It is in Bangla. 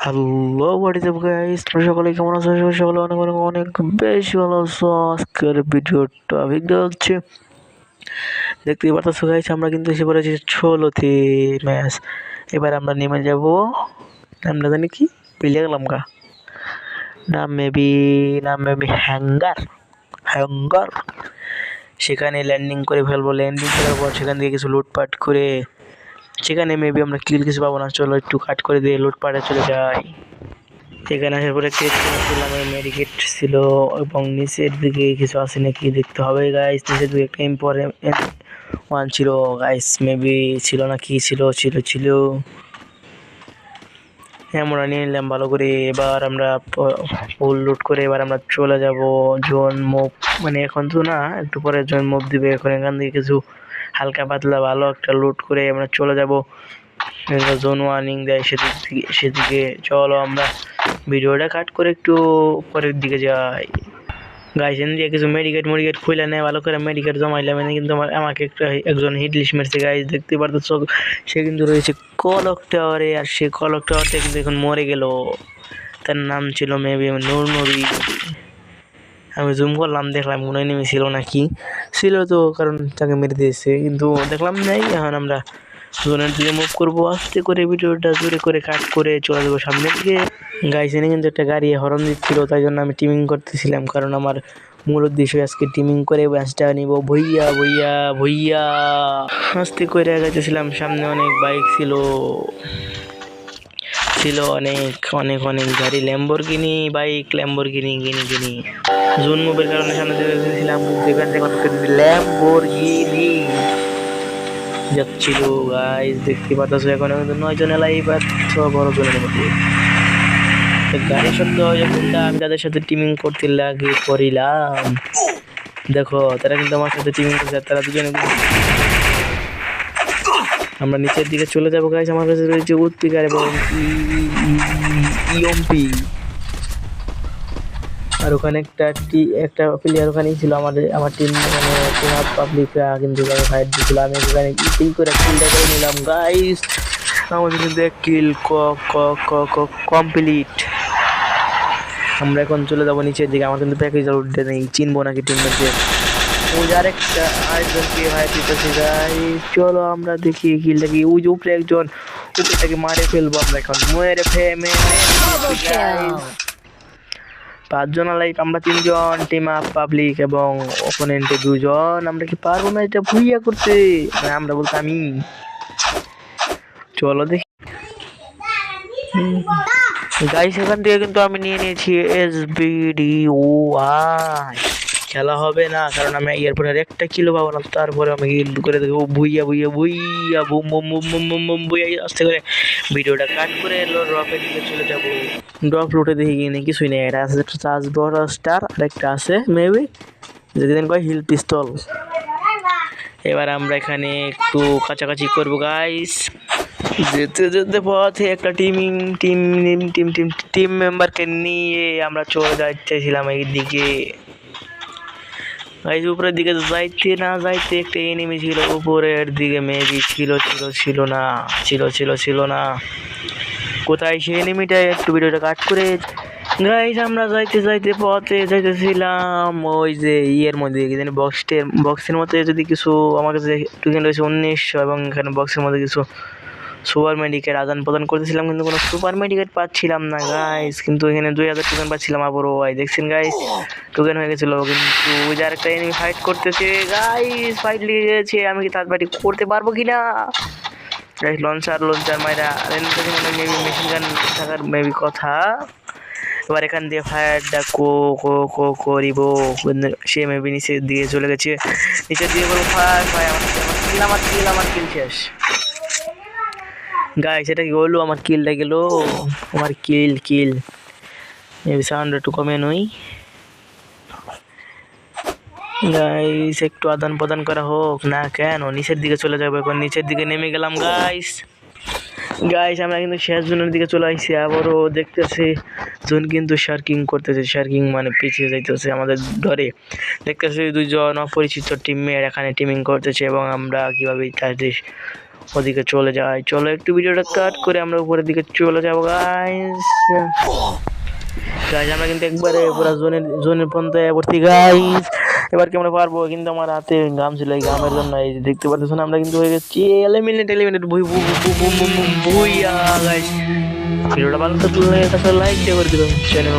Hello what is up guys, তোমরা সকলে কেমন আছো? সকলে অনেক অনেক অনেক বেশি ভালো আছো। আজকের ভিডিওটা ভিডিও হচ্ছে দেখতেই পারতেছো গাইস, আমরা কিন্তু এসে পড়েছি 16তে ম্যাচ। এবার আমরা নেমে যাব, আমরা জানি কি ভুলে গেলাম গা, নাম মেবি হ্যাঙ্গার হ্যাঙ্গার। সেখানে ল্যান্ডিং করে ফেলবো, ল্যান্ডিং করার পর সেখান থেকে কিছু লুটপাট করে সেখানে মেবি আমরা কিল কিছু পাবো না। চলো একটু কাট করে দিয়ে লুটপাটে চলে যাই। এখানে আসার পরে মেডিকেট ছিল এবং নিচের দিকে কিছু আছে নাকি দেখতে হবে গাইস। নিচের দিকে একটা ইম্পর্টেন্ট ওয়ান ছিল গাইস, মেবি ছিল না কি ছিল ছিল ছিল আমরা নিয়ে নিলাম ভালো করে। এবার আমরা ফুল লুট করে এবার আমরা চলে যাব জোন মুভ, মানে এখন তো না, একটু পরে জোন মুভ দিবে। এখন এখান থেকে কিছু হালকা পাতলা ভালো একটা লুট করে আমরা চলে যাব জোন ওয়ার্নিং দেয় সেদিকে। চলো আমরা ভিডিওটা কাট করে একটু পরের দিকে যাই গাইস। দিয়ে কিছু মেডিকেট খুলে নেয় ভালো করে, মেডিকেট জমাইলাম এনে, কিন্তু আমাকে একজন হিট লিস্ট মেরেছে গাইস, দেখতে পারতেছো। সে কিন্তু রয়েছে কলক টাওয়ারে, আর সে কলক টাওয়ারটা কিন্তু এখন মরে গেল। তার নাম ছিল মেবি নূর নবী। আমি জুম করলাম, দেখলাম কোনো এনিমি ছিল নাকি, ছিল তো, কারণ তাকে মেরে দিয়েছে, কিন্তু দেখলাম নাই। এখন আমরা জোনের দিকে মুভ করবো আস্তে করে, ভিডিওটা জোরে করে কাট করে চলে যাবো সামনের দিকে গাইস। এনে কিন্তু একটা গাড়ি হরন দিচ্ছিল, তাই জন্য আমি টিমিং করতেছিলাম, কারণ আমার মূল উদ্দেশ্য আজকে টিমিং করে ম্যাচটা নিব। ভইয়া ভইয়া ভইয়া আস্তে করে যাইতেছিলাম, সামনে অনেক বাইক ছিল অনেক অনেক অনেক গাড়ি, ল্যাম্বরগিনি বাইক, ল্যাম্বরগিনি গিনি জুন মুভের কারণে সামনে যেতেছিলাম, যেখান থেকে ল্যাম্বরগিনি যাচ্ছিল গাইস, দেখতে পাচ্ছ। এখন কিন্তু 9 জন লাইভ আর 6 বড় জনের মধ্যে গাড়ি শব্দ যখন আমি তাদের সাথে টিমিং করতে করিলাম। দেখো তারা কিন্তু আমার সাথে টিমিং করছে, তারা দুজনে। আমরা নিচের দিকে চলে যাবো গাইস। আমার কাছে রয়েছে উৎপিকার এবং ইএমপি, আর ওখানে একটা প্লেয়ার ওখানেই ছিল আমার টিম, মানে টিম অফ পাবলিকরা কিন্তু ফাইট দিচ্ছিল। আমি ওখানে কিল করে কিলটা করে নিলাম গাইস। আমাদের কিন্তু কিল কমপ্লিট। আমরা এখন চলে যাবো নিচের দিকে। আমার কিন্তু প্যাকেজ উঠতে নেই, চিনবো নাকি টিমমেটদের। ওই আরেকজনকে ভাই দিতেছে গাইস। চলো আমরা দেখি কিলটাকে, ওই যে উপরে একজন, উপরটাকে মারে ফেলবো আমরা এখন, মেরে গাইস। 5 জন লাইভ, আমরা 3 জন, টিম আপ পাবলিক এবং অপোনেন্টে 2 জন। আমরা কি পারবো না এটা ভুইয়া করতে? আমরা বলতে আমি। চলো দেখি গাইস। এখান থেকে কিন্তু আমি নিয়ে নিয়েছি SBDOI। খেলা হবে না, কারণ আমি এরপরে একটা কিলো পাবো না। তারপরে আমি হিল করে দেখবো ভুইয়া ভুইয়া ভুইয়া বুম বুম বুম বুম বুম বুম ভুইয়া। আস্তে করে ভিডিওটা কাট করে ড্রপের দিকে চলে যাবো। ড্রপ লুটে দেখি কিনে কিছুই নেই। এটা আছে একটা চার্জ বড় স্টার, আর একটা আছে মেবি যেদিন কয় হিল পিস্তল। এবার আমরা এখানে একটু কাছাকাছি করবো গাইস। যেতে যেতে পথে একটা টিম মেম্বারকে নিয়ে আমরা চলে যাচ্ছিলাম এই দিকে গাইস। উপরের দিকে যাইতে না যাইতে একটা এনিমি ছিল উপরের দিকে, মেবি ছিল না কোথায় সেই এনিমিটা, একটু ভিডিওটা কাট করে গাইস। আমরা যাইতে পথে যাইতেছিলাম ওই যে ইয়ের মধ্যে, বক্সের মধ্যে যদি কিছু, আমার কাছে টোকেন রয়েছে 1900 এবং এখানে বক্সের মধ্যে কিছু সুপার মেডিকেট আদান প্রদান করতেছিলাম, কিন্তু কোনো সুপার মেডিকেট পাচ্ছিলাম না গাইস। কিন্তু এখানে 2000 টোকেন পাচ্ছিলাম আবারও। দেখছেন গাইস, টোকেন হয়ে গেছিল, কিন্তু ওই যে আরেকটা এনিমি ফাইট করতেছে গাইস। ফাইট লেগে গেছে, আমি কি তার বাড়ি করতে পারবো কিনা গাইস? লঞ্চার মাইরা মেবি মেশিন গান থাকার মেবি কথা। এবার এখান দিয়ে ফায়ারটা করিব, সে মেবি নিচের দিকে চলে গেছে। নিচের দিকে বলবো ফায়ার আমার কিল শেষ গাইস। এটা কি হলো? আমার কিলটা গেল, আমার কিল মেবি সাউন্ড একটু কমে নই গাইস, একটু আদান প্রদান করা হোক না কেন? নিচের দিকে চলে যাবো এখন, নিচের দিকে নেমে গেলাম গাইস। আমরা কিন্তু শেষ জোনের দিকে চলে আসছি। আবারও দেখতেছি জোন কিন্তু শার্কিং করতেছে, শার্কিং মানে পিছিয়ে যাইতেছে আমাদের ধরে। দেখতেছি 2 জন অপরিচিত টিমমেট এখানে টিমিং করতেছে এবং আমরা কিভাবে তাদের ওদিকে চলে যাই। চলো একটু ভিডিওটা কাট করে আমরা উপরের দিকে চলে যাবো গাইস। গাইস আমরা কিন্তু একবারে পুরো জোনের পর্যন্ত ভর্তি গাইস। এবার কি আমরা পারবো? কিন্তু আমার হাতে গাম ছিল, এই গামের জন্য এই যে দেখতে পাচ্ছ না, আমরা কিন্তু হয়ে গেছি এলিমিনেট বুইয়া গাইস। ভিডিওটা ভালো লাগলে একটা লাইক দিয়ে করে দিবেন, চ্যানেল